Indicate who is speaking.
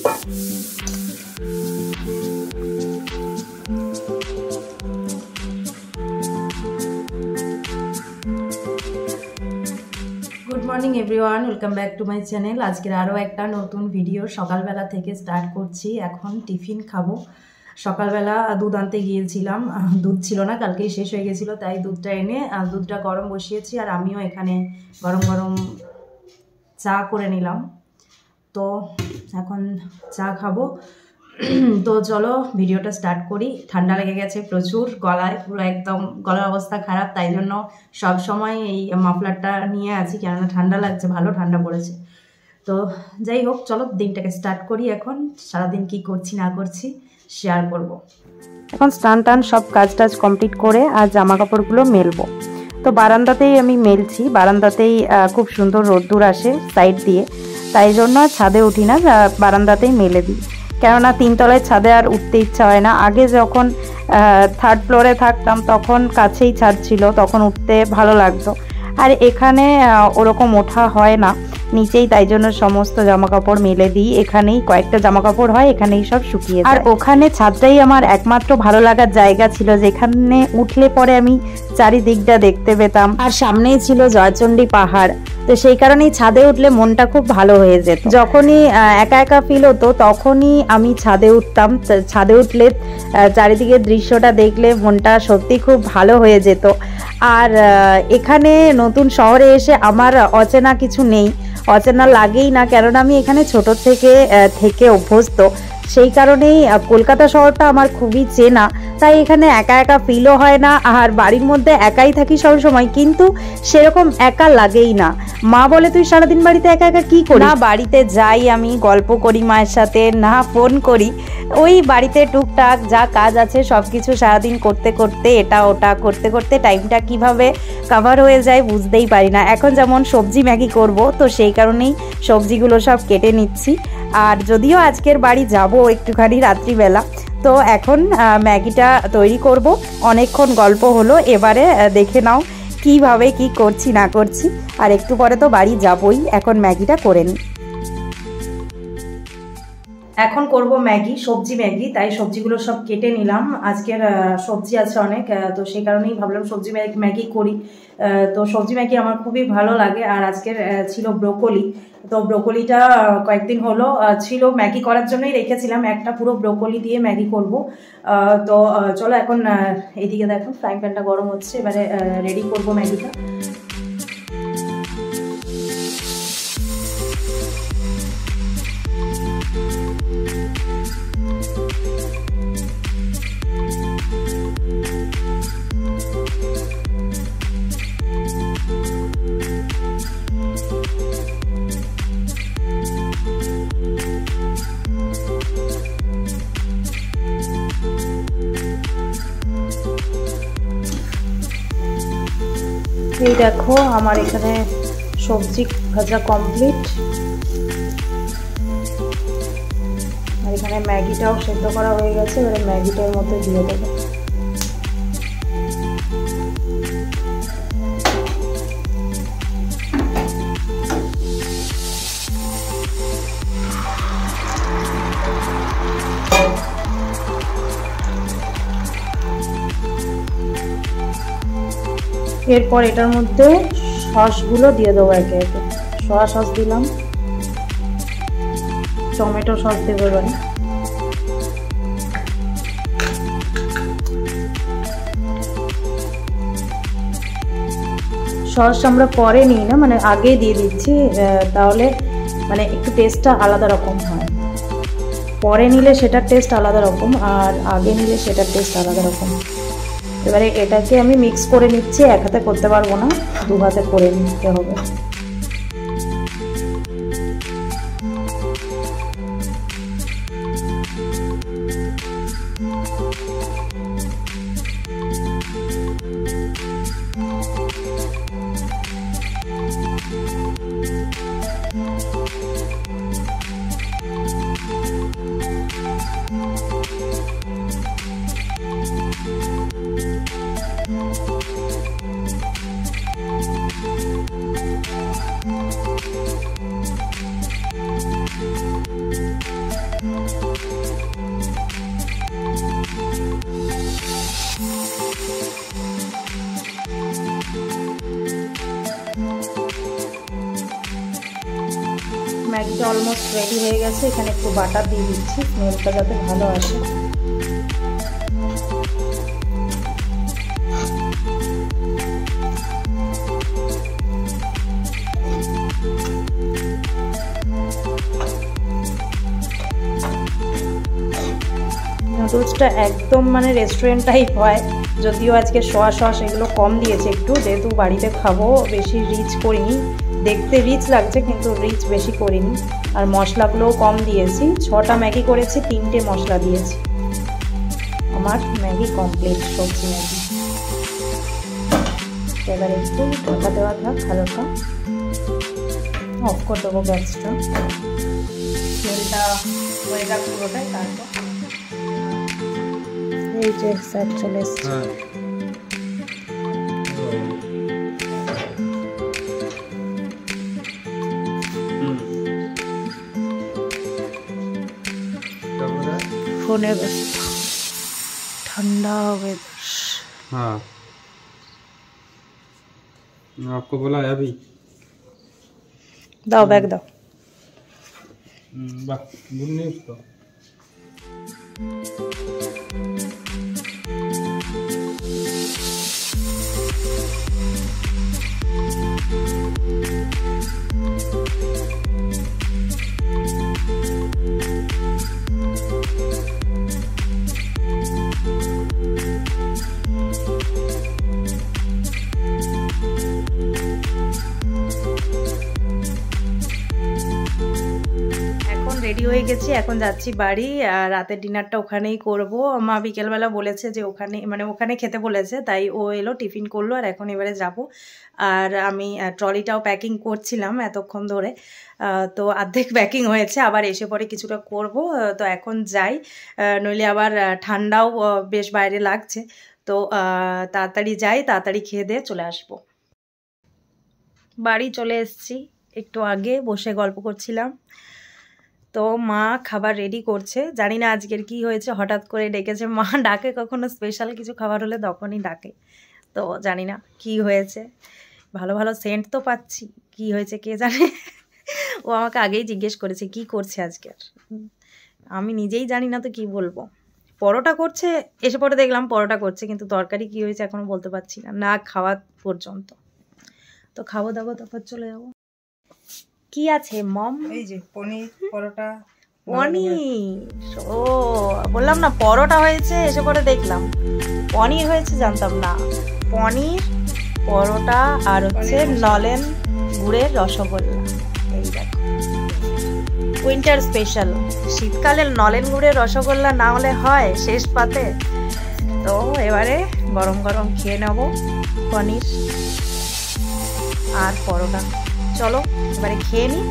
Speaker 1: Morning everyone, welcome back to my channel. আজকের আরও একটা নতুন ভিডিও সকালবেলা থেকে স্টার্ট করছি। এখন টিফিন খাবো। সকালবেলা দুধ আনতে গিয়েছিলাম, দুধ ছিল না, কালকেই শেষ হয়ে গেছিলো, তাই দুধটা এনে দুধটা গরম বসিয়েছি। আর আমিও এখানে গরম গরম চা করে নিলাম। তো এখন চা খাবো। তো চলো ভিডিওটা স্টার্ট করি। ঠান্ডা লেগে গেছে প্রচুর, গলায় পুরো একদম গলার অবস্থা খারাপ, তাই জন্য সব সময় এই মাফলারটা নিয়ে আছি, কেননা ঠান্ডা লাগছে, ভালো ঠান্ডা পড়েছে। তো যাই হোক, চলো দিনটাকে স্টার্ট করি। এখন সারাদিন কি করছি না করছি শেয়ার করব। এখন স্নান টান সব কাজ টাজ কমপ্লিট করে আর জামা কাপড়গুলো মেলবো। তো বারান্দাতেই আমি মেলছি, বারান্দাতেই খুব সুন্দর রোদ্দুর আসে সাইড দিয়ে, তাই জন্য ছাদে উঠি না, বারান্দাতেই মেলে দিই। কেননা তিনতলায় ছাদে আর উঠতে ইচ্ছা হয় না। আগে যখন থার্ড ফ্লোরে থাকতাম তখন কাছেই ছাদ ছিল, তখন উঠতে ভালো লাগতো। আর এখানে ওরকম ওঠা হয় না নিচেই, তাই জন্য সমস্ত জামাকাপড় মেলে দিই। এখানেই কয়েকটা জামাকাপড় হয়, এখানেই সব শুকিয়ে যায়। আর ওখানে ছাদটাই আমার একমাত্র ভালো লাগার জায়গা ছিল, যেখানে উঠলে পরে আমি চারিদিকটা দেখতে পেতাম, আর সামনেই ছিল জয়চণ্ডী পাহাড়। তো সেই কারণেই ছাদে উঠলে মনটা খুব ভালো হয়ে যেত। যখনই একা একা ফিল হতো তখনই আমি ছাদে উঠতাম। ছাদে উঠলে চারিদিকে দৃশ্যটা দেখলে মনটা সত্যি খুব ভালো হয়ে যেত। আর এখানে নতুন শহরে এসে আমার অচেনা কিছু নেই, অচেনা লাগেই না, কেননা আমি এখানে ছোট থেকে অভ্যস্ত। সেই কারণেই কলকাতা শহরটা আমার খুবই চেনা, তাই এখানে একা একা ফিলও হয় না। আর বাড়ির মধ্যে একাই থাকি সব সময়, কিন্তু সেরকম একা লাগেই না। মা বলে তুই সারাদিন বাড়িতে একা একা কি করিস? না, বাড়িতে যাই আমি, গল্প করি মায়ের সাথে, না ফোন করি। ওই বাড়িতে টুকটাক যা কাজ আছে সব কিছু সারাদিন করতে করতে, এটা ওটা করতে করতে টাইমটা কিভাবে কভার হয়ে যায় বুঝতেই পারি না। এখন যেমন সবজি ম্যাগি করব, তো সেই কারণেই সবজিগুলো সব কেটে নিচ্ছি। আর যদিও আজকের বাড়ি যাব একটুখানি রাত্রিবেলা, তো এখন ম্যাগিটা তৈরি করব। অনেকক্ষণ গল্প হলো, এবারে দেখে নাও কিভাবে কি করছি না করছি। আর একটু পরে তো বাড়ি যাবই, এখন ম্যাগিটা করে নিই। এখন করব ম্যাগি, সবজি ম্যাগি, তাই সবজিগুলো সব কেটে নিলাম। আজকের সবজি আছে অনেক, তো সেই কারণেই ভাবলাম সবজি ম্যাগি করি। তো সবজি ম্যাগি আমার খুবই ভালো লাগে। আর আজকের ছিল ব্রোকলি, তো ব্রোকলিটা কয়েকদিন হলো ছিল, ম্যাগি করার জন্যই রেখেছিলাম। একটা পুরো ব্রোকলি দিয়ে ম্যাগি করব। তো চলো এখন এইদিকে দেখো ফ্রাইং প্যানটা গরম হচ্ছে, এবারে রেডি করব ম্যাগিটা। এই দেখো আমার এখানে সবজি ভাজা কমপ্লিট, আর এখানে ম্যাগিটাও সেদ্ধ করা হয়ে গেছে। এবারে ম্যাগিটার মধ্যে দিয়ে দেবো। এরপর এটার মধ্যে সসগুলো দিয়ে দেবো একে একে। সয়া সস দিলাম, টমেটো সস দেবো এবারে। সস আমরা পরে নিই না, মানে আগে দিয়ে দিচ্ছি, তাহলে মানে একটু টেস্টটা আলাদা রকম হয়। পরে নিলে সেটার টেস্ট আলাদা রকম, আর আগে নিলে সেটার টেস্ট আলাদা রকম। এবারে এটাকে আমি মিক্স করে নিচ্ছি, এক হাতে করতে পারবো না, দু হাতে করে নিতে হবে। অলমোস্ট রেডি হয়ে গেছে। এখানে একটু বাটার দিয়ে দিচ্ছি স্মেলটা যাতে ভালো আসে। নুডলসটা একদম মানে রেস্টুরেন্ট টাইপ হয়, যদিও আজকে সোয়া সস এগুলো কম দিয়েছে একটু, যেহেতু বাড়িতে খাবো বেশি রিচ করিনি। দেখতে রিচ লাগছে কিন্তু রিচ বেশি করিনি। আর মশলাগুলোও কম দিয়েছি। 6টা ম্যাগি করেছি, 3টে মশলা দিয়েছি। আমার ম্যাগি কমপ্লিট, সবজি ম্যাগি। এবার একটু ঢাকা দেওয়া থাক হালকা, অফ করে দেবো গ্যাসটা, তেলটা হয়ে যাক পুরোটাই। তারপর এই যে স্যার চলে এসছে। फोने बस ठंडा वेदर।
Speaker 2: हाँ आपको बुलाया अभी।
Speaker 1: दाओ बैग दाओ।
Speaker 2: वाह गुड न्यूज़ तो।
Speaker 1: রেডি হয়ে গেছি, এখন যাচ্ছি বাড়ি। আর রাতের ডিনারটা ওখানেই করব। মা বিকেলবেলা বলেছে যে ওখানে খেতে বলেছে, তাই ও এলো টিফিন করলো। আর এখন এবারে যাব। আর আমি ট্রলিটাও প্যাকিং করছিলাম এতক্ষণ ধরে, তো অর্ধেক প্যাকিং হয়েছে, আবার এসে পরে কিছুটা করব। তো এখন যাই, নইলে আবার ঠান্ডাও বেশ বাইরে লাগছে। তো তাড়াতাড়ি যাই, তাড়াতাড়ি খেয়ে দিয়ে চলে আসব। বাড়ি চলে এসেছি, একটু আগে বসে গল্প করছিলাম। তো মা খাবার রেডি করছে, জানি না আজকের কি হয়েছে, হঠাৎ করে ডেকেছে। মা ডাকে কখনো স্পেশাল কিছু খাবার হলে তখনই ডাকে, তো জানি না কি হয়েছে। ভালো ভালো সেন্ট তো পাচ্ছি, কি হয়েছে কে জানে। ও আমাকে আগেই জিজ্ঞেস করেছে কি করছে আজকের, আমি নিজেই জানি না তো কি বলবো। পরোটা করছে, এসে পরে দেখলাম পরোটা করছে, কিন্তু তরকারি কি হয়েছে এখনো বলতে পারছি না, না খাওয়া পর্যন্ত। তো খাবো দাবো, তারপর চলে যাবো। কি আছে মম?
Speaker 3: এই যে পনির পরোটা।
Speaker 1: পনির, ও বললাম না পরোটা হয়েছে, এসে পরে দেখলাম পনির হয়েছে, জানতাম না। পনির, পরোটা, আর হচ্ছে নলেন গুড়ের রসগোল্লা। এই দেখো উইন্টার স্পেশাল, শীতকালে নলেন গুড়ের রসগোল্লা না হলে হয় শেষ পাতে। তো এবারে গরম গরম খেয়ে নেব পনির আর পরোটা। চলো এবারে খেয়ে নিই।